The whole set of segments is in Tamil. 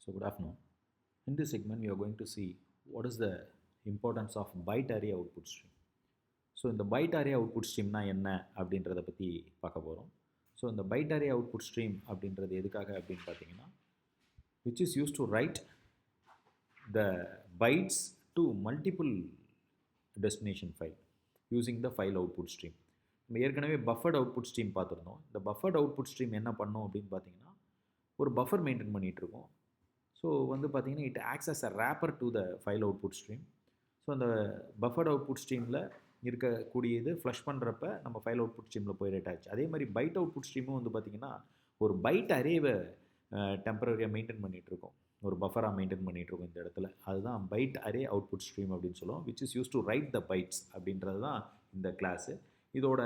So good afternoon. In this segment, we are going to see what is the importance of byte array output stream. So இந்த பைட் அரே அவுட்புட் ஸ்ட்ரீம்னா என்ன அப்படின்றத பற்றி பார்க்க போகிறோம். ஸோ இந்த பைட் அரே அவுட்புட் ஸ்ட்ரீம் அப்படின்றது எதுக்காக அப்படின்னு பார்த்தீங்கன்னா, which is use to write the bytes to multiple destination file using the file output stream. நம்ம ஏற்கனவே பஃபர்ட் அவுட்புட் ஸ்ட்ரீம் பார்த்துருந்தோம். இந்த பஃபர்ட் அவுட்புட் ஸ்ட்ரீம் என்ன பண்ணோம் அப்படின்னு பார்த்தீங்கன்னா, ஒரு பஃபர் மெயின்டைன் பண்ணிகிட்ருக்கோம். ஸோ வந்து பார்த்தீங்கன்னா, it acts as a wrapper to the file output stream. So அந்த பஃபர்ட் அவுட்புட் ஸ்ட்ரீமில் இருக்கக்கூடியது ஃப்ளஷ் பண்ணுறப்ப நம்ம ஃபைல் அவுட்புட் ஸ்ட்ரீமில் போய் ரைட் ஆச்சு. அதே மாதிரி பைட் அவுட்புட் ஸ்ட்ரீமும் வந்து பார்த்திங்கன்னா ஒரு பைட் அரேவை டெம்பரரியாக மெயின்டைன் பண்ணிகிட்ருக்கோம், ஒரு பஃபராக மெயின்டைன் பண்ணிகிட்ருக்கோம் இந்த இடத்துல. அதுதான் பைட் அரே அவுட்புட் ஸ்ட்ரீம் அப்படின்னு சொல்லுவோம், which is use to write the bytes அப்படின்றது தான் இந்த கிளாஸு. இதோட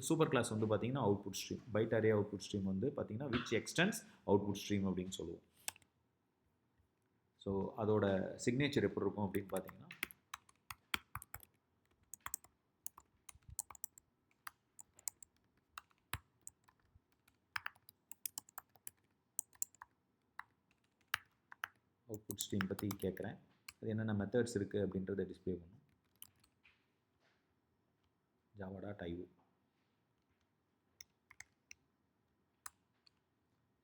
சூப்பர் கிளாஸ் வந்து பார்த்திங்கன்னா output stream. Byte array output stream வந்து பார்த்திங்கன்னா விச் எக்ஸ்டென்ஸ் அவுட்புட் ஸ்ட்ரீம் அப்படின்னு சொல்லுவோம். ஸோ அதோட சிக்னேச்சர் எப்படி இருக்கும் அப்படின்னு பார்த்தீங்கன்னா, அவுட்புட் ஸ்ட்ரீம் பற்றி கேட்குறேன். அது என்னென்ன மெத்தட்ஸ் இருக்குது அப்படின்றத டிஸ்பிளே பண்ணும். java.io.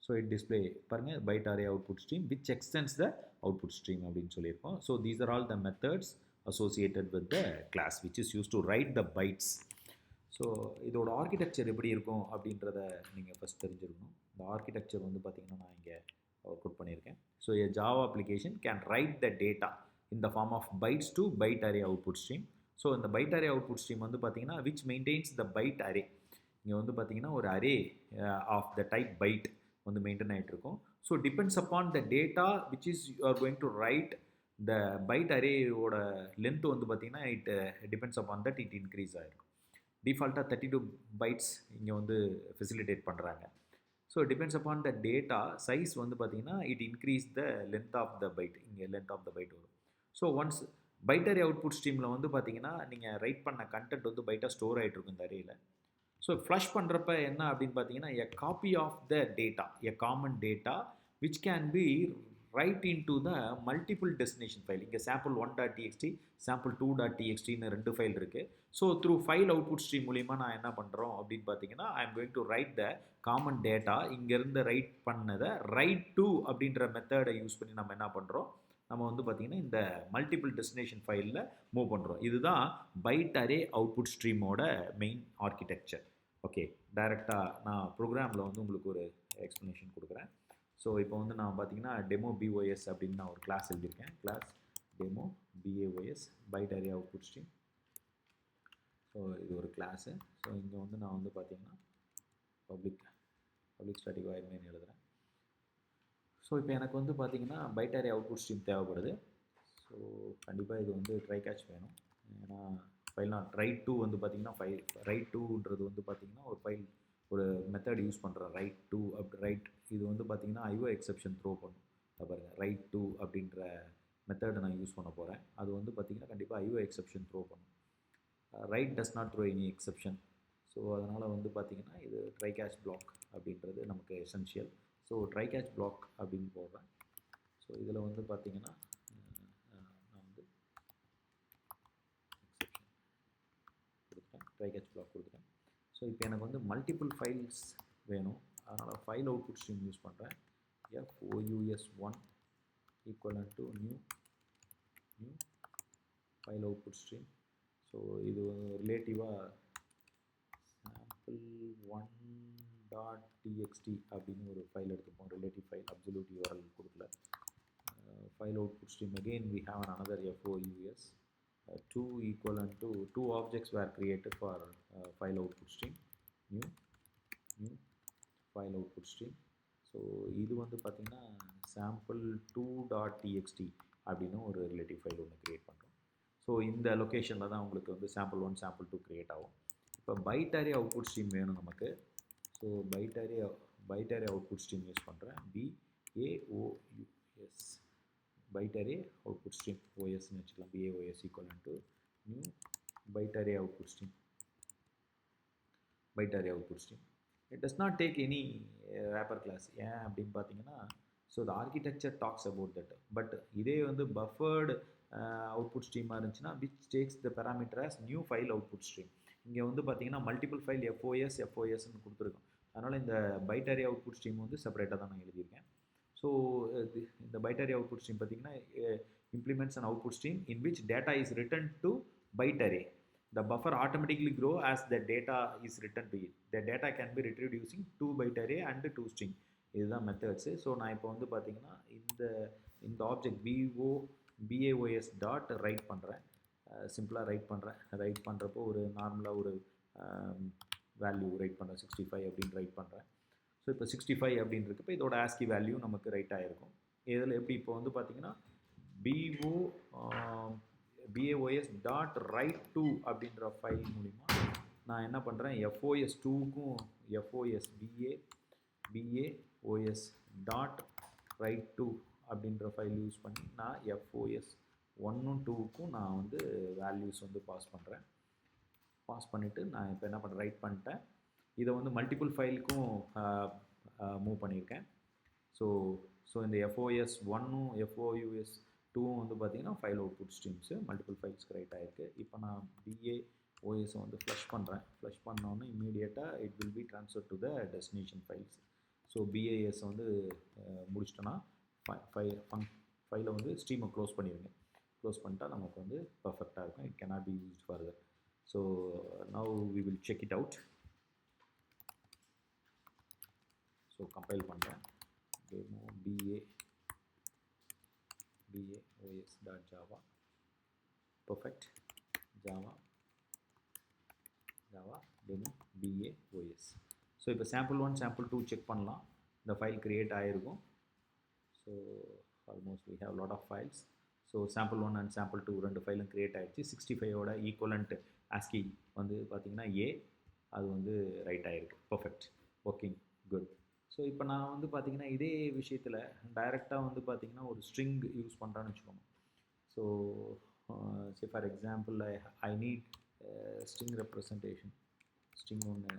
ஸோ இட் டிஸ்பிளே பாருங்கள், byte array output stream which extends the output stream அப்படின்னு சொல்லியிருக்கோம். So these are all the methods associated with the class which is used to write the bytes. So இதோட ஆர்கிடெக்சர் எப்படி இருக்கும் அப்படின்றத நீங்கள் ஃபஸ்ட் தெரிஞ்சிருக்கணும். இந்த ஆர்கிடெக்சர் வந்து பார்த்திங்கன்னா நான் இங்கே ஒர்க் அவுட் பண்ணியிருக்கேன். So a Java application can write the data in the form of bytes to byte array output stream. So இந்த byte array output stream வந்து பார்த்திங்கன்னா which maintains the byte array. இங்கே வந்து பார்த்திங்கன்னா ஒரு array of the type byte வந்து மெயின்டைன் ஆகிட்டு இருக்கும். So depends upon the data which is you are going to write the byte அரேயோட லென்த் வந்து பார்த்திங்கன்னா it depends upon that it increase ஆகிருக்கும். டிஃபால்ட்டாக 32 பைட்ஸ் இங்கே வந்து ஃபெசிலிட்டேட் பண்ணுறாங்க. So depends upon the data size வந்து பார்த்திங்கன்னா it increase the length of the byte. இங்கே லென்த் ஆஃப் த பைட் வரும். So once byte array output ஸ்ட்ரீமில் வந்து பார்த்திங்கன்னா நீங்கள் ரைட் பண்ண கண்டென்ட் வந்து பைட்டாக ஸ்டோர் ஆகிட்டு இருக்கும் இந்த அரேயில். ஸோ ஃப்ளஷ் பண்ணுறப்ப என்ன அப்படின்னு பார்த்தீங்கன்னா, a copy of the data, a common data which can be write in to the multiple destination file. இங்கே sample1.txt, sample2.txtன்னு 2 ஃபைல் இருக்குது. So through file output stream மூலிமா நான் என்ன பண்ணுறோம் அப்படின்னு பார்த்தீங்கன்னா, I am going to write the common data. இங்கேருந்து ரைட் பண்ணதை ரைட் டு அப்படின்ற மெத்தடை யூஸ் பண்ணி நம்ம என்ன பண்ணுறோம், நம்ம வந்து பார்த்திங்கன்னா இந்த மல்டிபிள் டெஸ்டினேஷன் ஃபைலில் மூவ் பண்ணுறோம். இதுதான் பைட் அரே அவுட்புட் ஸ்ட்ரீமோட மெயின் ஆர்கிடெக்சர். ஓகே, டைரெக்டாக நான் ப்ரோக்ராமில் வந்து உங்களுக்கு ஒரு எக்ஸ்ப்ளனேஷன் கொடுக்குறேன். ஸோ இப்போ வந்து நான் பார்த்தீங்கன்னா டெமோ பிஓஎஸ் அப்படின்னு நான் ஒரு கிளாஸ் எழுதியிருக்கேன். Class demo BAOS byte array output stream. So இது ஒரு கிளாஸு. ஸோ இங்கே வந்து நான் வந்து பார்த்தீங்கன்னா பப்ளிக் ஸ்டாட்டிக் வாய்ட் மெயின் எழுதுகிறேன். ஸோ இப்போ எனக்கு வந்து பார்த்தீங்கன்னா பைட் அரே அவுட்புட் ஸ்ட்ரீம் தேவைப்படுது. ஸோ கண்டிப்பாக இது வந்து ட்ரை கேட்ச் வேணும். ஏன்னா ஃபைல் நான் ரைட் டூ வந்து பார்த்திங்கன்னா ரைட் டூன்றது வந்து பார்த்திங்கன்னா ஒரு ஃபைல் ஒரு மெத்தட் யூஸ் பண்ணுறேன். ரைட் டூ அப்படி ரைட் இது வந்து பார்த்திங்கன்னா ஐஓ எக்ஸெப்ஷன் த்ரோ பண்ணும். பாருங்கள், ரைட் டூ அப்படின்ற மெத்தடை நான் யூஸ் பண்ண போகிறேன். அது வந்து பார்த்திங்கன்னா கண்டிப்பாக ஐஓ எக்ஸெப்ஷன் த்ரோ பண்ணும். Right does not throw any exception. So அதனால் வந்து பார்த்திங்கன்னா இது ட்ரை கேட்ச் பிளாக் அப்படின்றது நமக்கு essential. So try catch black அப்படின்னு போடுறேன். ஸோ இதில் வந்து பார்த்திங்கன்னா நான் வந்து ட்ரை கேட்ச் பிளாக் கொடுத்துட்டேன். ஸோ இப்போ எனக்கு வந்து மல்டிபிள் ஃபைல்ஸ் வேணும். அதனால் ஃபைல் அவுட்புட் ஸ்ட்ரீம் யூஸ் பண்ணுறேன். FOUS1 equivalent to new file output stream. So இது ரிலேட்டிவாக sample1.txt அப்படின்னு ஒரு ஃபைல் எடுத்துப்போம். ரிலேட்டிவ் ஃபைல் அப்சல்யூட் URL கொடுக்கல. File output stream again we have another FOUS. 2 equivalent to 2 objects were created for file output stream. new file output stream. So இது வந்து பார்த்திங்கன்னா sample2.txt அப்படின்னு ஒரு ரிலேட்டிவ் ஃபைல் ஒன்று க்ரியேட் பண்ணுறோம். ஸோ இந்த லொக்கேஷனில் தான் உங்களுக்கு வந்து sample1 sample2 க்ரியேட் ஆகும். இப்போ பைட் அரே அவுட்புட் ஸ்ட்ரீம் வேணும் நமக்கு. So byte array output stream use பண்ணுறேன். BAOUS byte array output stream OS னு வச்சுக்கலாம். BAOS equivalent to new byte array output stream. It does not take any wrapper class. ஏன் அப்படின்னு பார்த்தீங்கன்னா, so the architecture talks about that. But இதே வந்து பஃபர்டு அவுட்புட் ஸ்ட்ரீமாக இருந்துச்சுன்னா which takes the parameter as new file output stream. இங்கே வந்து பார்த்தீங்கன்னா மல்டிபிள் ஃபைல் எஃப்ஓஎஸ்ன்னு கொடுத்துருக்கோம். அதனால் இந்த பைட் அரே அவுட்புட் ஸ்ட்ரீம் வந்து செப்பரேட்டாக தான் நான் எழுதியிருக்கேன். ஸோ இந்த பைட் அரே அவுட்புட் ஸ்ட்ரீம் பார்த்தீங்கன்னா implements an output stream in which data is written to byte array. The buffer automatically grow as the data is written to it. The data can be retrieved using 2 byte array and 2 string. இதுதான் மெத்தட்ஸு. ஸோ நான் இப்போ வந்து பார்த்தீங்கன்னா இந்த ஆப்ஜெக்ட் BAOS டாட் ரைட் பண்ணுறேன். சிம்பிளாக ரைட் பண்ணுறப்போ ஒரு நார்மலாக ஒரு வேல்யூ ரைட் பண்ணுறேன், 65 அப்படின்னு ரைட் பண்ணுறேன். ஸோ இப்போ 65 அப்படின்னு இருக்கப்போ இதோட ஆஸ்கி வேல்யூ நமக்கு ரைட் ஆகிருக்கும். இதில் எப்படி இப்போ வந்து பார்த்தீங்கன்னா BAOS டாட் ரைட் டு அப்படின்ற ஃபைல் மூலிமா நான் என்ன பண்ணுறேன், FOS 2க்கும் BAOS dot right to அப்படின்ற ஃபைல் யூஸ் பண்ணி நான் FOS 1ம் 2க்கும் நான் வந்து வேல்யூஸ் வந்து பாஸ் பண்ணிவிட்டு நான் இப்போ என்ன பண்ணுறேன், ரைட் பண்ணிட்டேன். இதை வந்து மல்டிபிள் ஃபைலுக்கும் மூவ் பண்ணியிருக்கேன். ஸோ இந்த FOS 1ம் FOS 2ம் வந்து பார்த்தீங்கன்னா ஃபைல் அவுட்புட் ஸ்ட்ரீம்ஸு மல்டிபிள் ஃபைல்ஸ்க்கு ரைட் ஆகிருக்கு. இப்போ நான் BAOS வந்து ஃப்ளஷ் பண்ணோன்னே இம்மீடியட்டாக it will be transfer to the destination files. So BAS வந்து முடிச்சிட்டோன்னா ஃபைலை வந்து ஸ்ட்ரீமை க்ளோஸ் பண்ணிட்டா நமக்கு வந்து பர்ஃபெக்டாக இருக்கும். It cannot be used further. So now we will check it out. So compile பண்ணுறேன். demo BAOS.java. Perfect. Java demo BAOS. So இப்போ sample1 sample2 செக் பண்ணலாம். இந்த ஃபைல் க்ரியேட் ஆகிருக்கும். So almost we have lot of files. So sample1 and sample2 ரெண்டு ஃபைலும் க்ரியேட் ஆகிடுச்சு. 65ஓட ஈக்குவலண்ட் ASCII வந்து பார்த்திங்கன்னா அது வந்து ரைட் ஆகிருக்கு. பர்ஃபெக்ட். Working good. ஸோ இப்போ நான் வந்து பார்த்திங்கன்னா இதே விஷயத்தில் டைரெக்டாக வந்து பார்த்திங்கன்னா ஒரு ஸ்ட்ரிங் யூஸ் பண்ணுறான்னு வச்சுக்கோங்க. So say for example I need string representation. String ஒன்று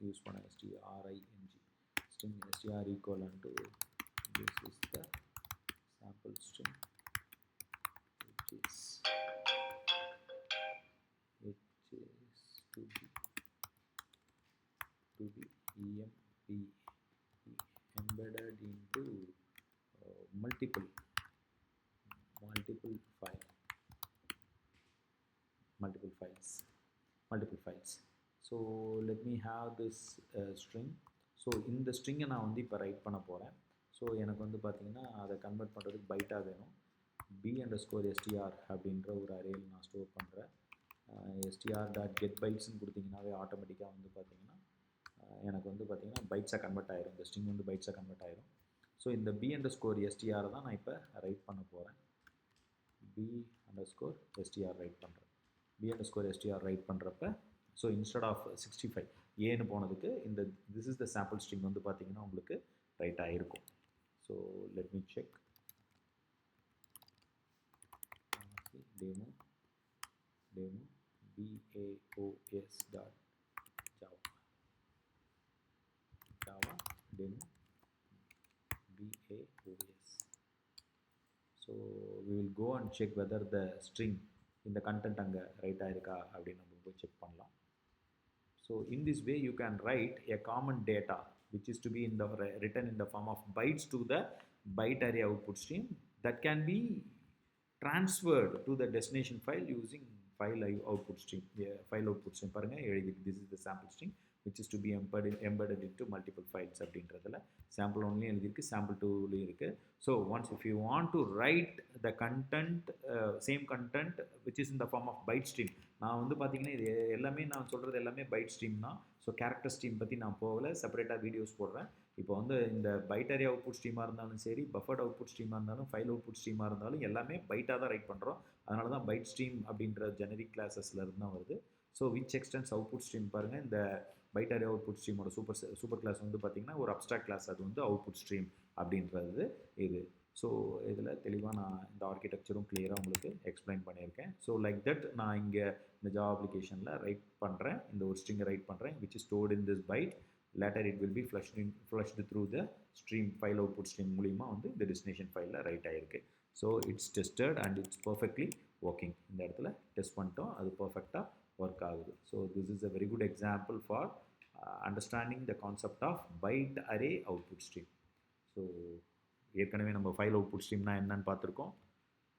யூஸ் பண்ண string str equivalent to this is the sample string which is to be embedded into multiple files. So let me have this string. So இந்த ஸ்ட்ரிங்கை நான் வந்து இப்போ ரைட் பண்ண போகிறேன். ஸோ எனக்கு வந்து பார்த்திங்கன்னா அதை கன்வெர்ட் பண்ணுறதுக்கு பைட்டாக வேணும். b_str அப்படின்ற ஒரு அரேயில் நான் ஸ்டோர் பண்ணுறேன். str.getBytes கொடுத்தீங்கன்னாவே ஆட்டோமேட்டிக்காக வந்து பார்த்திங்கன்னா எனக்கு வந்து பார்த்திங்கன்னா பைட்ஸாக கன்வெர்ட் ஆயிரும். இந்த ஸ்ட்ரிங் வந்து பைட்ஸாக கன்வெர்ட் ஆயிரும். ஸோ இந்த b_str தான் நான் இப்போ ரைட் பண்ண போகிறேன். b_str ரைட் பண்ணுறேன். b_str ரைட் பண்ணுறப்ப ஸோ இன்ஸ்டெட் ஆஃப் 65 ஏன்னு போனதுக்கு இந்த this is the sample string வந்து பார்த்தீங்கன்னா உங்களுக்கு ரைட் ஆகிருக்கும். So let me check. demo BAOS.java demo BAOS. So we will go and check whether the string in the content அங்கே ரைட் ஆயிருக்கா அப்படின்னு நம்ம போய் செக் பண்ணலாம். So in this way you can write a common data which is to be written in the form of bytes to the byte array output stream that can be transferred to the destination file using file output stream. பாருங்க எழுதிருக்கு. This is the sample string which is to be embedded into multiple files அப்படின்றதுல sample 1லையும் எழுதிருக்கு, sample 2லையும் இருக்குது. So once if you want to write the content same content which is in the form of byte stream, நான் வந்து பார்த்தீங்கன்னா இது எல்லாமே நான் சொல்கிறது எல்லாமே பைட் ஸ்ட்ரீம் தான். ஸோ கேரக்டர் ஸ்ட்ரீம் பற்றி நான் போகலை, செப்பரேட்டாக வீடியோஸ் போடுறேன். இப்போ வந்து இந்த பைட் அரே அவுட்புட் ஸ்ட்ரீமாக இருந்தாலும் சரி, பஃபர்ட் அவுட்புட் ஸ்ட்ரீமாக இருந்தாலும், ஃபைல் அவுட்புட் ஸ்ட்ரீமாக இருந்தாலும் எல்லாமே பைட்டாக தான் ரைட் பண்ணுறோம். அதனால தான் பைட் ஸ்ட்ரீம் அப்படின்ற ஜெனரிக் கிளாஸஸில் இருந்து தான் வருது. So which extends output stream பாருங்கள். இந்த பைட் அரே அவுட்புட் ஸ்ட்ரீமோட சூப்பர் கிளாஸ் வந்து பார்த்திங்கன்னா ஒரு அப்ஸ்ட்ராக்ட் கிளாஸ், அது வந்து அவுட்புட் ஸ்ட்ரீம் அப்படின்றது இது. ஸோ இதில் தெளிவாக நான் இந்த ஆர்கிடெக்சரும் கிளியராக உங்களுக்கு எக்ஸ்பிளைன் பண்ணியிருக்கேன். ஸோ லைக் தட் நான் இங்கே இந்த ஜாவா அப்ளிகேஷனில் ரைட் பண்ணுறேன், இந்த ஒரு ஸ்ட்ரிங்கை ரைட் பண்ணுறேன் which is stored in this byte. Later it will be flushed through the stream file output stream மூலிமா வந்து இந்த டெஸ்டினேஷன் ஃபைலில் ரைட் ஆகிருக்கு. So it's tested and it's perfectly working. இந்த இடத்துல டெஸ்ட் பண்ணிட்டோம், அது பர்ஃபெக்டாக ஒர்க் ஆகுது. So this is a very good example for understanding the concept of byte array output stream. So ஏற்கனவே நம்ம ஃபைல் அவுட்புட் ஸ்ட்ரீம்னா என்னன்னு பார்த்துருக்கோம்,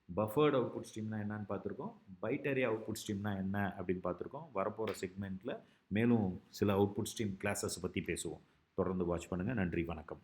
பஃபர்டு அவுட்புட் ஸ்ட்ரீம்னா என்னன்னு பார்த்துருக்கோம், பைட் அரே அவுட்புட் ஸ்ட்ரீம்னா என்ன அப்படின்னு பார்த்துருக்கோம். வரப்போகிற செக்மெண்ட்டில் மேலும் சில அவுட்புட் ஸ்ட்ரீம் கிளாஸஸ் பற்றி பேசுவோம். தொடர்ந்து வாட்ச் பண்ணுங்கள். நன்றி, வணக்கம்.